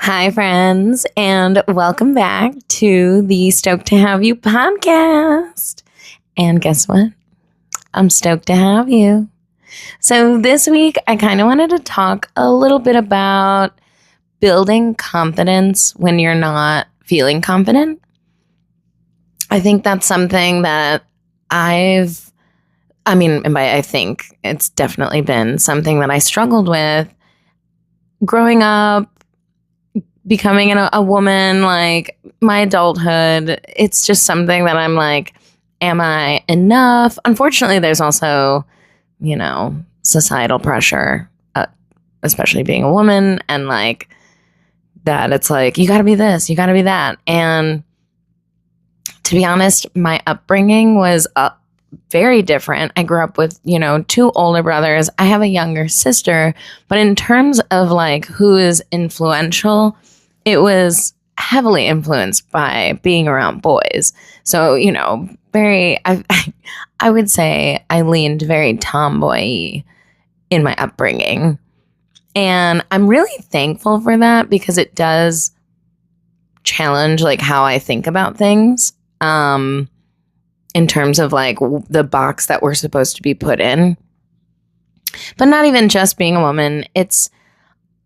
Hi, friends, and welcome back to the Stoked to Have You podcast. And guess what? I'm stoked to have you. So, this week, I kind of wanted to talk a little bit about building confidence when you're not feeling confident. I think that's something that I think it's definitely been something that I struggled with growing up, becoming a woman, like my adulthood. It's just something that I'm like, am I enough? Unfortunately, there's also, societal pressure, especially being a woman, and like that it's like, you got to be this, you got to be that. And to be honest, my upbringing was very different. I grew up with, two older brothers. I have a younger sister, but in terms of like who is influential, it was heavily influenced by being around boys. So, I would say I leaned very tomboy in my upbringing. And I'm really thankful for that because it does challenge like how I think about things. In terms of like the box that we're supposed to be put in, but not even just being a woman. It's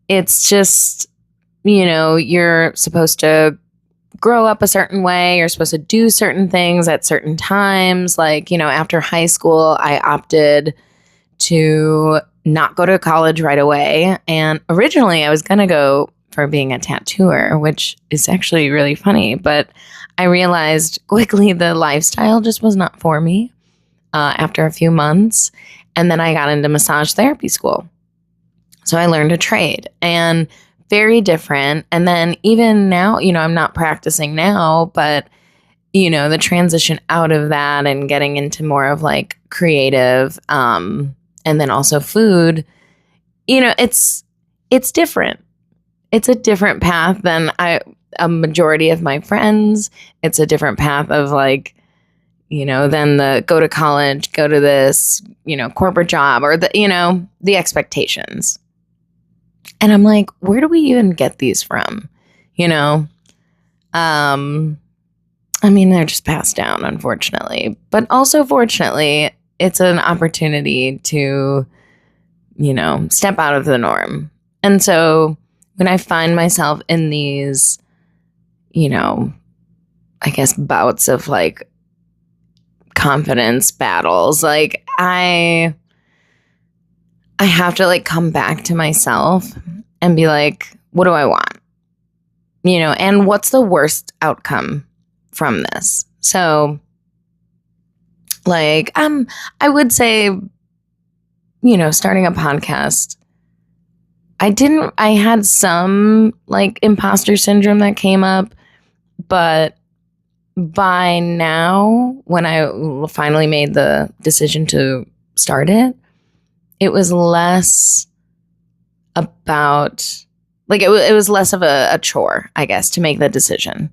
just, you're supposed to grow up a certain way. You're supposed to do certain things at certain times. Like, after high school, I opted to not go to college right away. And originally I was going to go for being a tattooer, which is actually really funny, but I realized quickly the lifestyle just was not for me after a few months. And then I got into massage therapy school. So I learned a trade, and very different. And then even now, I'm not practicing now, but, the transition out of that and getting into more of like creative and then also food, it's different. It's a different path than a majority of my friends. It's a different path of like, than the go to college, go to this, corporate job, or the expectations. And I'm like, where do we even get these from? They're just passed down, unfortunately. But also, fortunately, it's an opportunity to, step out of the norm. And so when I find myself in these, I guess bouts of like confidence battles, like I have to like come back to myself and be like, what do I want? And what's the worst outcome from this? So like, I would say, starting a podcast, I had some like imposter syndrome that came up, but by now, when I finally made the decision to start it, it was less about like, it was less of a chore, I guess, to make the decision.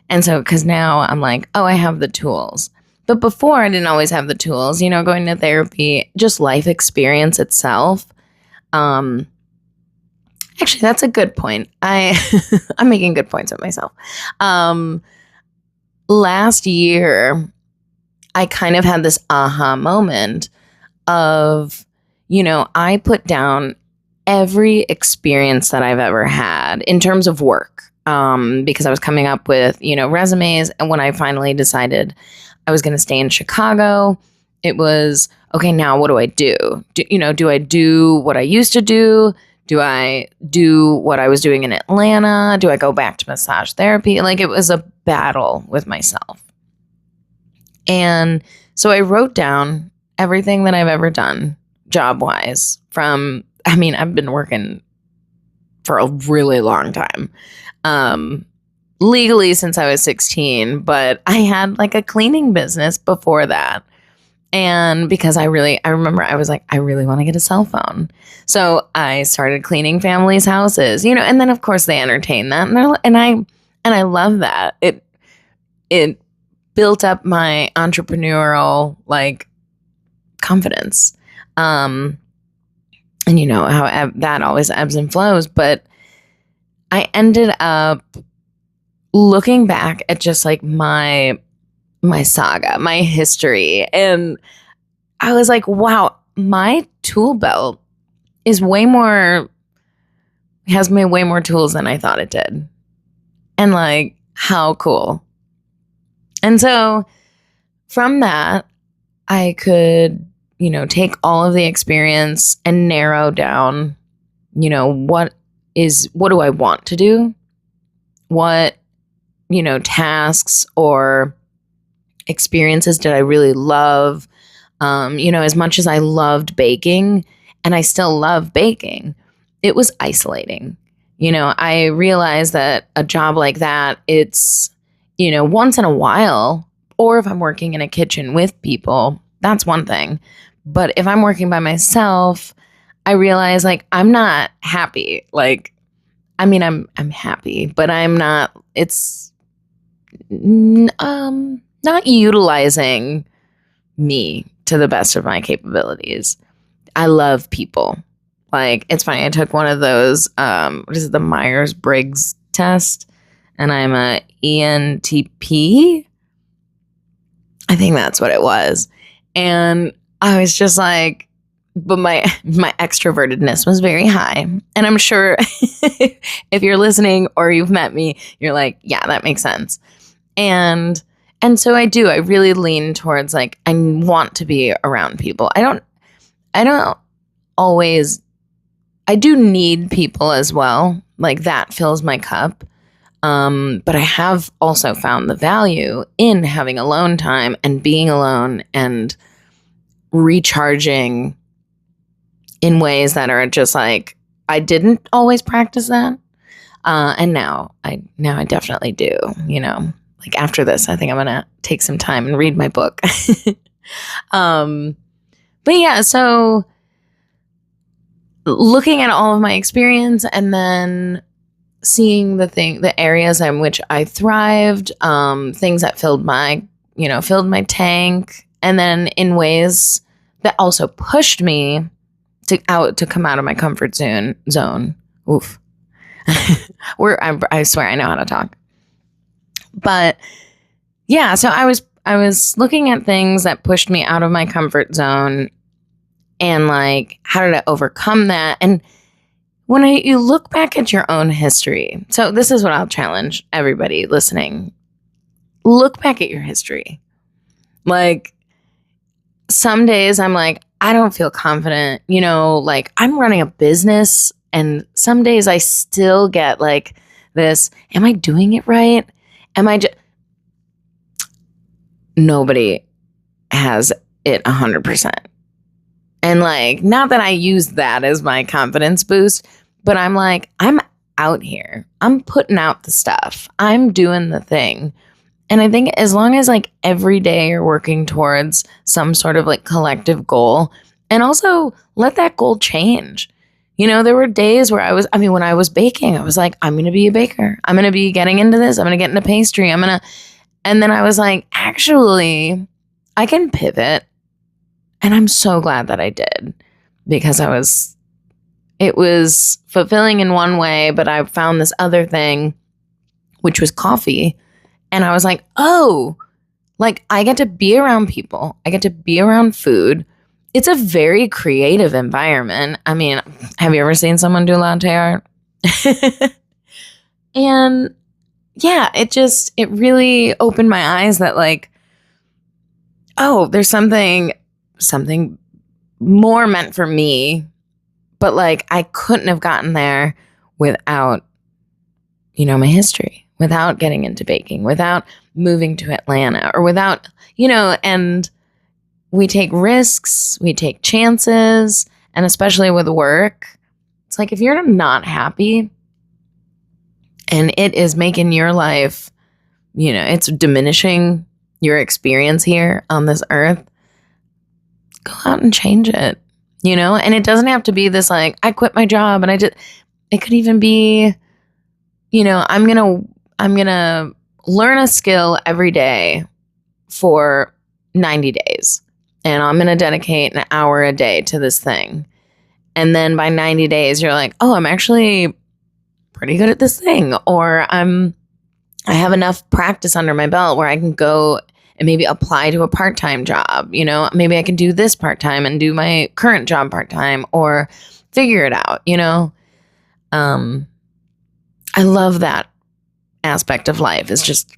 And so, cause now I'm like, oh, I have the tools. But before I didn't always have the tools, going to therapy, just life experience itself. Actually, that's a good point. I'm making good points with myself. Last year, I kind of had this aha moment of, I put down every experience that I've ever had in terms of work, because I was coming up with, resumes. And when I finally decided I was going to stay in Chicago, it was, okay, now what do I do? Do I do what I used to do? Do I do what I was doing in Atlanta? Do I go back to massage therapy? Like, it was a battle with myself. And so I wrote down everything that I've ever done job-wise I've been working for a really long time. Legally since I was 16, but I had like a cleaning business before that. And because I remember I was like, I really want to get a cell phone. So I started cleaning families' houses, and then of course they entertain that. And I love that. It built up my entrepreneurial like confidence. And how that always ebbs and flows. But I I ended up looking back at just like my saga, my history, and I was like, wow, my tool belt is has way more tools than I thought it did. And like, how cool. And so from that, I could, take all of the experience and narrow down, what do I want to do? What, tasks or experiences did I really love? As much as I loved baking, and I still love baking, it was isolating. I realized that a job like that, it's, once in a while, or if I'm working in a kitchen with people, that's one thing. But if I'm working by myself, I realize like I'm not happy. Like, I mean, I'm happy, but I'm not, it's not utilizing me to the best of my capabilities. I love people. Like, it's funny. I took one of those, what is it, the Myers-Briggs test, and I'm a ENTP. I think that's what it was. And I was just like, but my extrovertedness was very high. And I'm sure if you're listening or you've met me, you're like, yeah, that makes sense. And so I really lean towards like, I want to be around people. I don't always, I do need people as well. Like that fills my cup. But I have also found the value in having alone time and being alone and recharging in ways that are just like, I didn't always practice that. And now I definitely do, like after this, I think I'm going to take some time and read my book. But yeah, so looking at all of my experience and then seeing the areas in which I thrived, things that filled my tank, and then in ways that also pushed me to come out of my comfort zone. Oof. I swear I know how to talk. But yeah, so I was looking at things that pushed me out of my comfort zone and like, how did I overcome that? And when you look back at your own history, so this is what I'll challenge everybody listening. Look back at your history. Like some days I'm like, I don't feel confident, like I'm running a business, and some days I still get like this, am I doing it right? Am I just, nobody has it 100%. And like, not that I use that as my confidence boost, but I'm like, I'm out here. I'm putting out the stuff. I'm doing the thing. And I think as long as like every day you're working towards some sort of like collective goal, and also let that goal change. There were days where when I was baking, I was like, I'm going to be a baker. I'm going to be getting into this. I'm going to get into pastry. And then I was like, actually, I can pivot. And I'm so glad that I did, because it was fulfilling in one way, but I found this other thing, which was coffee. And I was like, oh, like I get to be around people. I get to be around food. It's a very creative environment. I mean, have you ever seen someone do latte art? And yeah, it really opened my eyes that like, oh, there's something more meant for me, but like I couldn't have gotten there without, my history, without getting into baking, without moving to Atlanta, or without, and we take risks, we take chances, and especially with work, it's like if you're not happy and it is making your life, it's diminishing your experience here on this earth, go out and change it, and it doesn't have to be this like, I quit my job and it could even be, I'm going to learn a skill every day for 90 days. And I'm going to dedicate an hour a day to this thing. And then by 90 days, you're like, oh, I'm actually pretty good at this thing, or I have enough practice under my belt where I can go and maybe apply to a part-time job. You know, maybe I can do this part-time and do my current job part-time, or figure it out, you know? I love that aspect of life, is just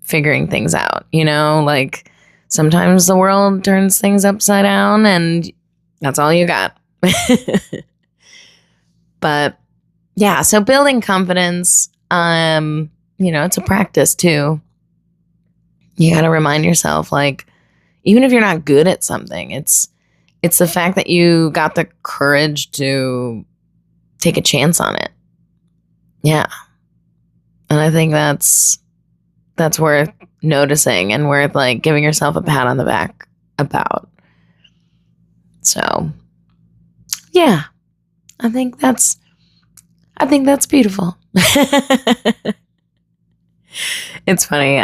figuring things out, you know? Like, sometimes the world turns things upside down and that's all you got. But yeah, so building confidence, you know, it's a practice too. You got to remind yourself, like, even if you're not good at something, it's the fact that you got the courage to take a chance on it. Yeah. And I think that's worth noticing and worth, like, giving yourself a pat on the back about. So, yeah. I think that's beautiful. It's funny.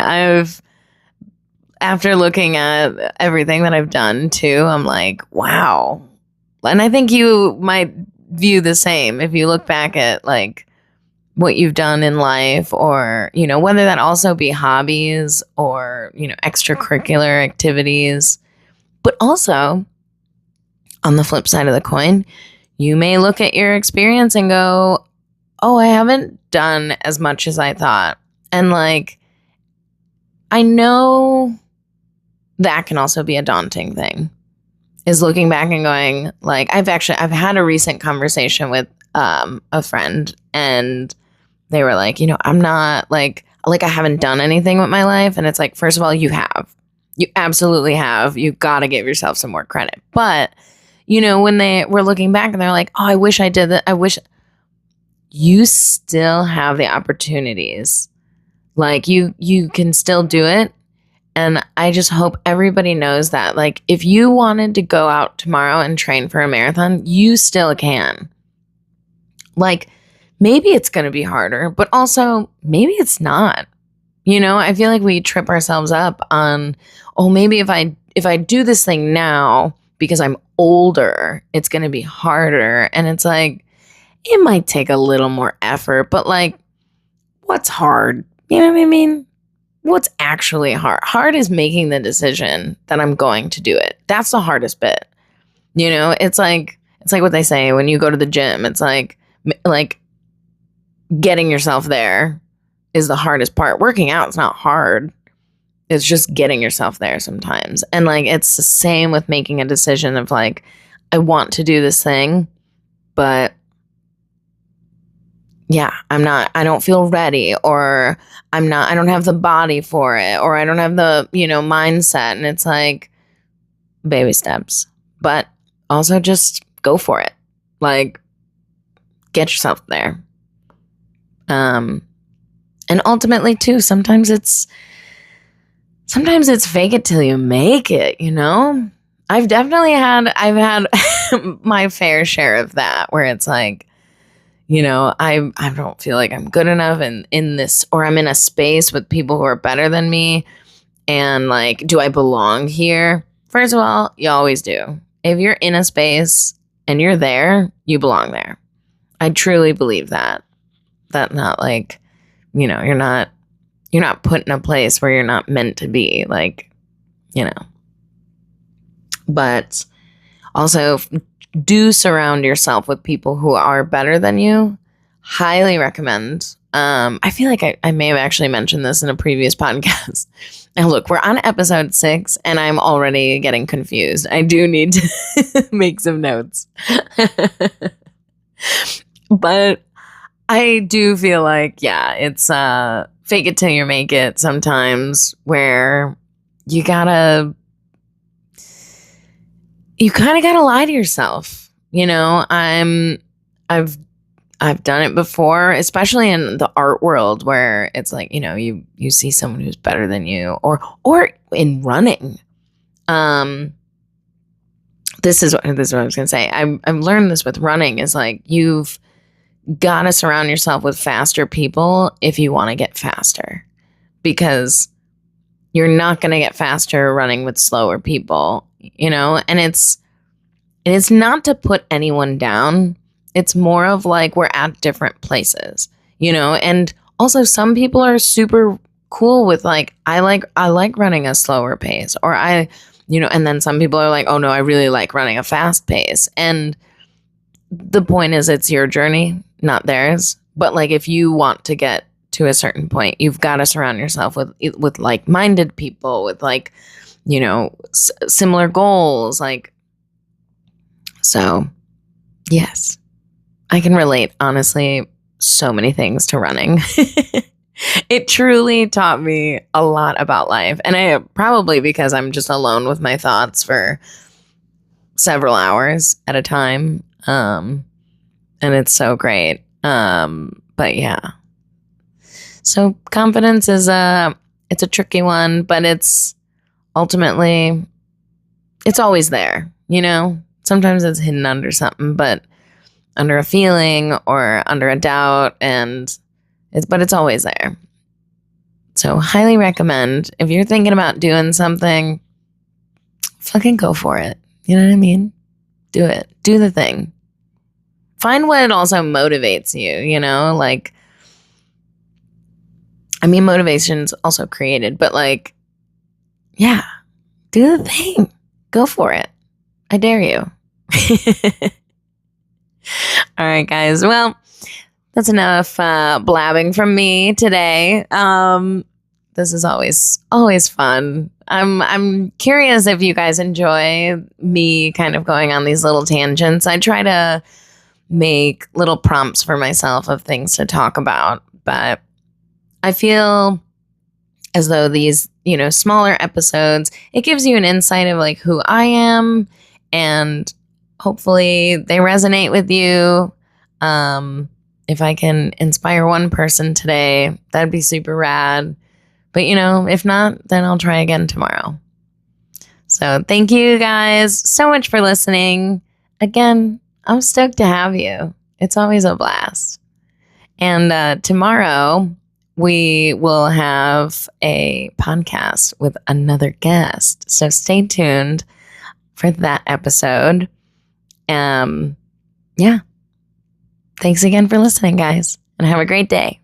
After looking at everything that I've done too, I'm like, wow. And I think you might view the same if you look back at, like, what you've done in life, or, you know, whether that also be hobbies or, you know, extracurricular activities. But also, on the flip side of the coin, you may look at your experience and go, oh, I haven't done as much as I thought. And, like, I know that can also be a daunting thing, is looking back and going, like, I've had a recent conversation with a friend, and they were like, you know, I'm not like I haven't done anything with my life. And it's like, first of all, you absolutely have. You got to give yourself some more credit. But, you know, when they were looking back and they're like, oh, I wish I did that. I wish. You still have the opportunities. Like, you can still do it. And I just hope everybody knows that, like, if you wanted to go out tomorrow and train for a marathon, you still can. Like, maybe it's going to be harder, but also maybe it's not. You know, I feel like we trip ourselves up on, oh, maybe if I do this thing now because I'm older, it's going to be harder. And it's like, it might take a little more effort, but, like, what's hard? You know what I mean? What's actually hard? Hard is making the decision that I'm going to do it. That's the hardest bit. You know, it's like what they say when you go to the gym. It's like getting yourself there is the hardest part. Working out is not hard. It's just getting yourself there sometimes. And, like, it's the same with making a decision of, like, I want to do this thing, but yeah, I don't feel ready, or I don't have the body for it, or I don't have the, you know, mindset. And it's like, baby steps, but also just go for it. Like, get yourself there. And ultimately too, sometimes it's fake it till you make it, you know? I've had my fair share of that, where it's like, you know, I don't feel like I'm good enough in this, or I'm in a space with people who are better than me. And, like, do I belong here? First of all, you always do. If you're in a space and you're there, you belong there. I truly believe that. That, not like, you know, you're not put in a place where you're not meant to be, like, you know. But also, do surround yourself with people who are better than you. Highly recommend. I feel like I may have actually mentioned this in a previous podcast. And look, we're on episode 6 and I'm already getting confused. I do need to make some notes. But I do feel like, yeah, it's fake it till you make it sometimes, where you kind of gotta lie to yourself. You know, I've done it before, especially in the art world, where it's like, you know, you see someone who's better than you, or in running. This is what I was gonna say. I've learned this with running, is like, you've got to surround yourself with faster people if you want to get faster, because you're not going to get faster running with slower people, you know. And it's not to put anyone down. It's more of like, we're at different places. and also some people are super cool with like, I like running a slower pace, or and then some people are like, oh no, I really like running a fast pace. And the point is, it's your journey, not theirs. But like, if you want to get to a certain point, you've got to surround yourself with like-minded people, with like, similar goals. Like, so yes, I can relate, honestly, so many things to running. It truly taught me a lot about life. And I probably because I'm just alone with my thoughts for several hours at a time. And it's so great. But yeah. So confidence is it's a tricky one, but it's ultimately, it's always there, Sometimes it's hidden under something, but under a feeling or under a doubt, but it's always there. So highly recommend, if you're thinking about doing something, fucking go for it. You know what I mean? Do it. Do the thing. Find what also motivates you, like, I mean, motivation's also created, but like, yeah, do the thing. Go for it. I dare you. All right, guys. Well, that's enough blabbing from me today. This is always fun. I'm curious if you guys enjoy me kind of going on these little tangents. I try to make little prompts for myself of things to talk about, but I feel as though these, smaller episodes, it gives you an insight of like who I am, and hopefully they resonate with you. If I can inspire one person today, that'd be super rad. But, if not, then I'll try again tomorrow. So thank you guys so much for listening. Again, I'm stoked to have you. It's always a blast. And tomorrow we will have a podcast with another guest. So stay tuned for that episode. Yeah. Thanks again for listening, guys, and have a great day.